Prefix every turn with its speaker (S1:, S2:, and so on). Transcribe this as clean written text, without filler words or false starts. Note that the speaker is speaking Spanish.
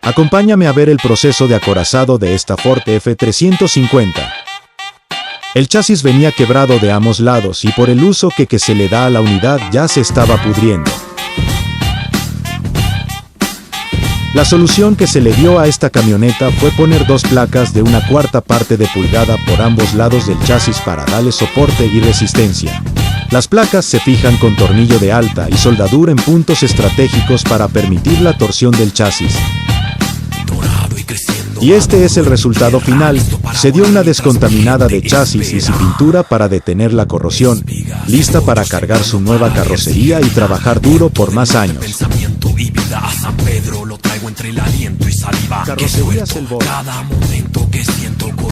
S1: Acompáñame a ver el proceso de acorazado de esta Ford F350. El chasis venía quebrado de ambos lados y por el uso que se le da a la unidad ya se estaba pudriendo. La solución que se le dio a esta camioneta fue poner dos placas de 1/4 parte de pulgada por ambos lados del chasis para darle soporte y resistencia. Las placas se fijan con tornillo de alta y soldadura en puntos estratégicos para permitir la torsión del chasis. Y este es el resultado final. Se dio una descontaminada de chasis y sin pintura para detener la corrosión, lista para cargar su nueva carrocería y trabajar duro por más años. Carrocerías El Boy.